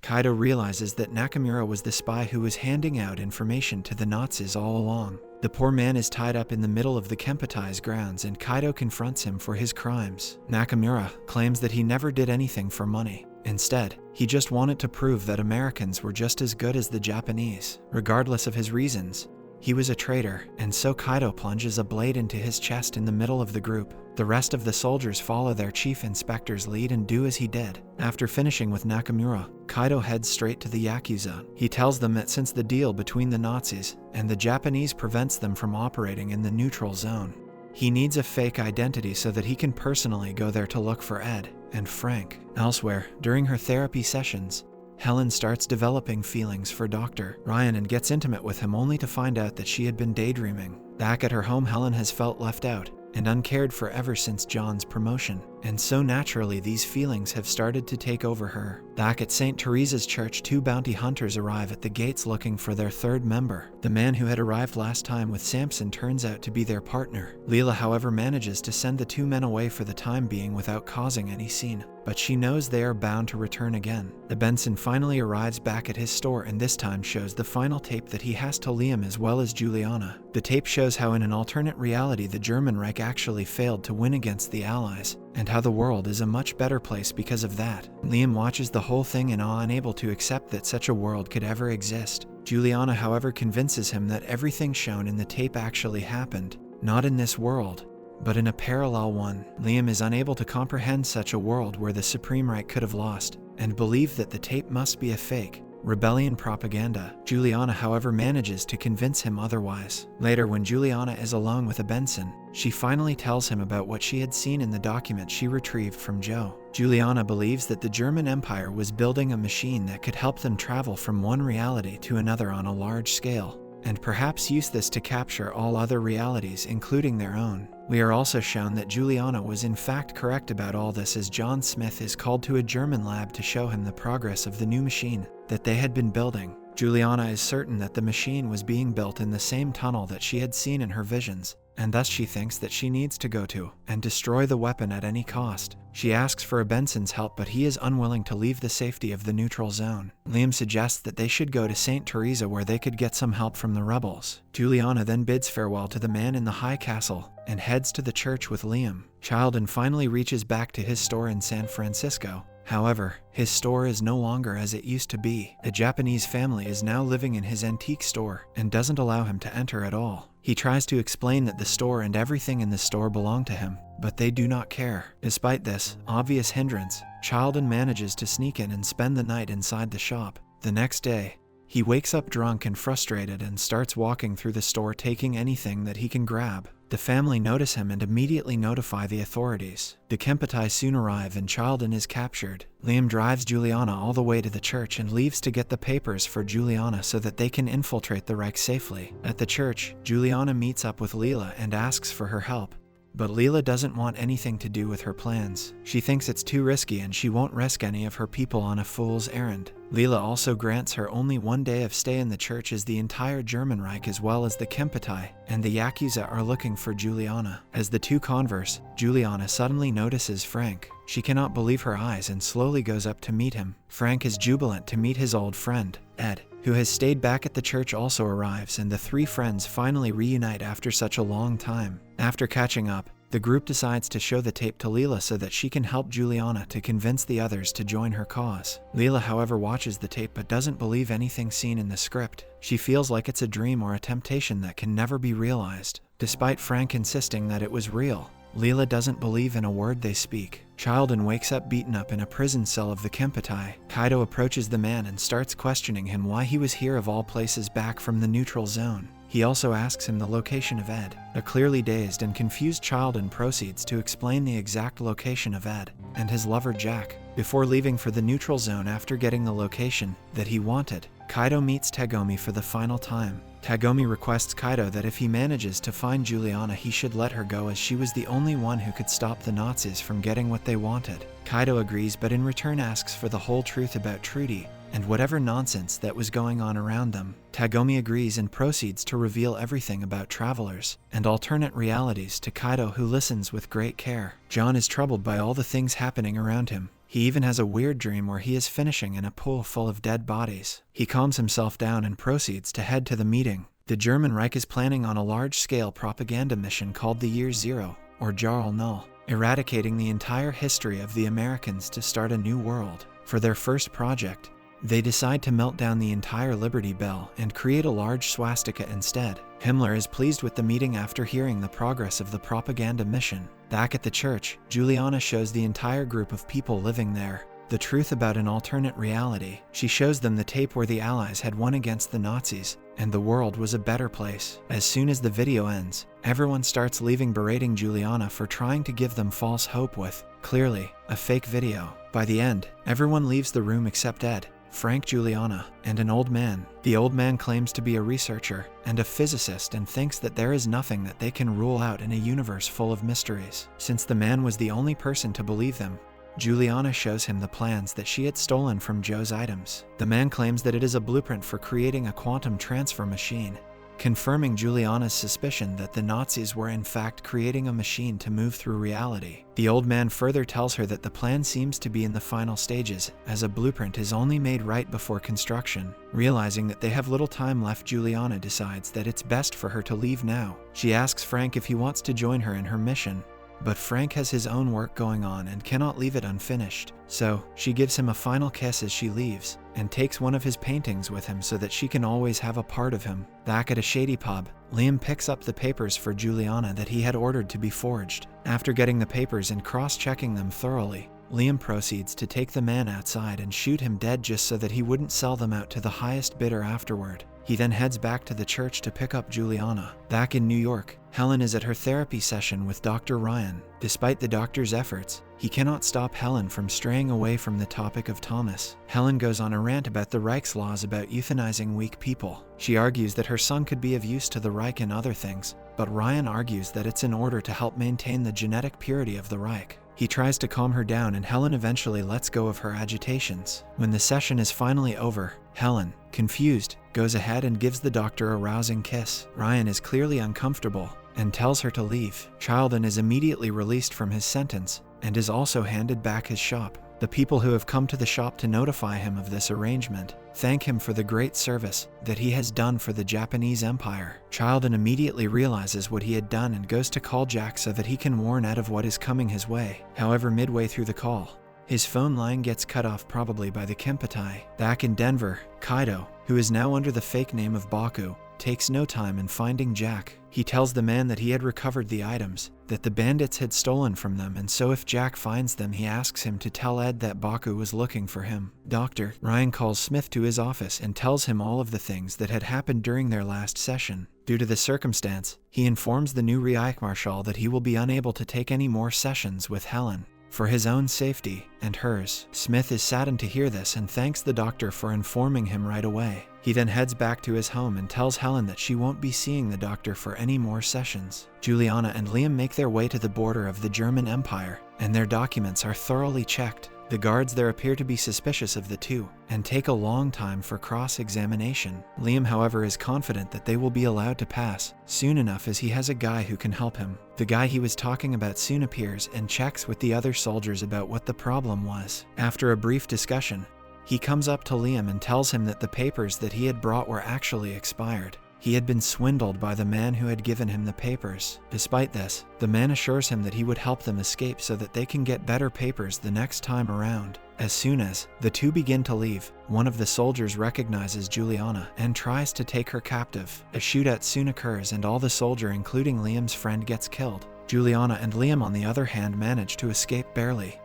Kaido realizes that Nakamura was the spy who was handing out information to the Nazis all along. The poor man is tied up in the middle of the Kempatai's grounds and Kaido confronts him for his crimes. Nakamura claims that he never did anything for money. Instead, he just wanted to prove that Americans were just as good as the Japanese. Regardless of his reasons, he was a traitor, and so Kaido plunges a blade into his chest in the middle of the group. The rest of the soldiers follow their chief inspector's lead and do as he did. After finishing with Nakamura, Kaido heads straight to the Yakuza. He tells them that since the deal between the Nazis and the Japanese prevents them from operating in the neutral zone, he needs a fake identity so that he can personally go there to look for Ed and Frank. Elsewhere, during her therapy sessions, Helen starts developing feelings for Dr. Ryan and gets intimate with him only to find out that she had been daydreaming. Back at her home, Helen has felt left out and uncared for ever since John's promotion, and so naturally these feelings have started to take over her. Back at St. Teresa's church, two bounty hunters arrive at the gates looking for their third member. The man who had arrived last time with Samson turns out to be their partner. Leela, however, manages to send the two men away for the time being without causing any scene, but she knows they are bound to return again. The Benson finally arrives back at his store and this time shows the final tape that he has to Liam as well as Juliana. The tape shows how in an alternate reality the German Reich actually failed to win against the Allies, and how the world is a much better place because of that. Liam watches the whole thing in awe, unable to accept that such a world could ever exist. Juliana, however, convinces him that everything shown in the tape actually happened, not in this world, but in a parallel one. Liam is unable to comprehend such a world where the Supreme Reich could have lost, and believe that the tape must be a fake rebellion propaganda. Juliana, however, manages to convince him otherwise. Later, when Juliana is alone with a Benson, she finally tells him about what she had seen in the document she retrieved from Joe. Juliana believes that the German Empire was building a machine that could help them travel from one reality to another on a large scale, and perhaps use this to capture all other realities, including their own. We are also shown that Juliana was in fact correct about all this, as John Smith is called to a German lab to show him the progress of the new machine that they had been building. Juliana is certain that the machine was being built in the same tunnel that she had seen in her visions, and thus she thinks that she needs to go to and destroy the weapon at any cost. She asks for a Benson's help, but he is unwilling to leave the safety of the neutral zone. Liam suggests that they should go to St. Teresa where they could get some help from the rebels. Juliana then bids farewell to the man in the high castle and heads to the church with Liam. Childen finally reaches back to his store in San Francisco. However, his store is no longer as it used to be. A Japanese family is now living in his antique store and doesn't allow him to enter at all. He tries to explain that the store and everything in the store belong to him, but they do not care. Despite this obvious hindrance, Childen manages to sneak in and spend the night inside the shop. The next day, he wakes up drunk and frustrated and starts walking through the store taking anything that he can grab. The family notice him and immediately notify the authorities. The Kempetai soon arrive and Childen is captured. Liam drives Juliana all the way to the church and leaves to get the papers for Juliana so that they can infiltrate the Reich safely. At the church, Juliana meets up with Leela and asks for her help, but Leela doesn't want anything to do with her plans. She thinks it's too risky and she won't risk any of her people on a fool's errand. Leela also grants her only one day of stay in the church, as the entire German Reich as well as the Kempetai and the Yakuza are looking for Juliana. As the two converse, Juliana suddenly notices Frank. She cannot believe her eyes and slowly goes up to meet him. Frank is jubilant to meet his old friend. Ed, who has stayed back at the church, also arrives, and the three friends finally reunite after such a long time. After catching up, the group decides to show the tape to Leela so that she can help Juliana to convince the others to join her cause. Leela, however, watches the tape but doesn't believe anything seen in the script. She feels like it's a dream or a temptation that can never be realized. Despite Frank insisting that it was real, Leela doesn't believe in a word they speak. Childen wakes up beaten up in a prison cell of the Kempetai. Kaido approaches the man and starts questioning him why he was here of all places back from the neutral zone. He also asks him the location of Ed. A clearly dazed and confused Childen proceeds to explain the exact location of Ed and his lover Jack. Before leaving for the neutral zone after getting the location that he wanted, Kaido meets Tagomi for the final time. Tagomi requests Kaido that if he manages to find Juliana, he should let her go, as she was the only one who could stop the Nazis from getting what they wanted. Kaido agrees, but in return asks for the whole truth about Trudy and whatever nonsense that was going on around them. Tagomi agrees and proceeds to reveal everything about travelers and alternate realities to Kaido, who listens with great care. John is troubled by all the things happening around him. He even has a weird dream where he is finishing in a pool full of dead bodies. He calms himself down and proceeds to head to the meeting. The German Reich is planning on a large-scale propaganda mission called the Year Zero, or Jahr Null, eradicating the entire history of the Americans to start a new world. For their first project, they decide to melt down the entire Liberty Bell and create a large swastika instead. Himmler is pleased with the meeting after hearing the progress of the propaganda mission. Back at the church, Juliana shows the entire group of people living there the truth about an alternate reality. She shows them the tape where the Allies had won against the Nazis, and the world was a better place. As soon as the video ends, everyone starts leaving, berating Juliana for trying to give them false hope with, clearly, a fake video. By the end, everyone leaves the room except Ed, Frank, Juliana, and an old man. The old man claims to be a researcher and a physicist and thinks that there is nothing that they can rule out in a universe full of mysteries. Since the man was the only person to believe them, Juliana shows him the plans that she had stolen from Joe's items. The man claims that it is a blueprint for creating a quantum transfer machine, confirming Juliana's suspicion that the Nazis were in fact creating a machine to move through reality. The old man further tells her that the plan seems to be in the final stages, as a blueprint is only made right before construction. Realizing that they have little time left, Juliana decides that it's best for her to leave now. She asks Frank if he wants to join her in her mission, but Frank has his own work going on and cannot leave it unfinished. So, she gives him a final kiss as she leaves, and takes one of his paintings with him so that she can always have a part of him. Back at a shady pub, Liam picks up the papers for Juliana that he had ordered to be forged. After getting the papers and cross-checking them thoroughly, Liam proceeds to take the man outside and shoot him dead just so that he wouldn't sell them out to the highest bidder afterward. He then heads back to the church to pick up Juliana. Back in New York, Helen is at her therapy session with Dr. Ryan. Despite the doctor's efforts, he cannot stop Helen from straying away from the topic of Thomas. Helen goes on a rant about the Reich's laws about euthanizing weak people. She argues that her son could be of use to the Reich and other things, but Ryan argues that it's in order to help maintain the genetic purity of the Reich. He tries to calm her down and Helen eventually lets go of her agitations. When the session is finally over, Helen, confused, goes ahead and gives the doctor a rousing kiss. Ryan is clearly uncomfortable and tells her to leave. Childen is immediately released from his sentence and is also handed back his shop. The people who have come to the shop to notify him of this arrangement thank him for the great service that he has done for the Japanese Empire. Childen immediately realizes what he had done and goes to call Jack so that he can warn Ed of what is coming his way. However, midway through the call, his phone line gets cut off, probably by the Kempeitai. Back in Denver, Kaido, who is now under the fake name of Baku, takes no time in finding Jack. He tells the man that he had recovered the items that the bandits had stolen from them, and so if Jack finds them, he asks him to tell Ed that Baku was looking for him. Dr. Ryan calls Smith to his office and tells him all of the things that had happened during their last session. Due to the circumstance, he informs the new Reichsmarschall that he will be unable to take any more sessions with Helen, for his own safety and hers. Smith is saddened to hear this and thanks the doctor for informing him right away. He then heads back to his home and tells Helen that she won't be seeing the doctor for any more sessions. Juliana and Liam make their way to the border of the German Empire, and their documents are thoroughly checked. The guards there appear to be suspicious of the two and take a long time for cross-examination. Liam, however, is confident that they will be allowed to pass soon enough, as he has a guy who can help him. The guy he was talking about soon appears and checks with the other soldiers about what the problem was. After a brief discussion, he comes up to Liam and tells him that the papers that he had brought were actually expired. He had been swindled by the man who had given him the papers. Despite this, the man assures him that he would help them escape so that they can get better papers the next time around. As soon as the two begin to leave, one of the soldiers recognizes Juliana and tries to take her captive. A shootout soon occurs and all the soldier, including Liam's friend, gets killed. Juliana and Liam, on the other hand, manage to escape barely.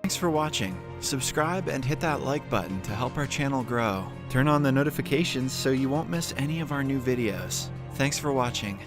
Thanks for watching. Subscribe and hit that like button to help our channel grow. Turn on the notifications so you won't miss any of our new videos. Thanks for watching.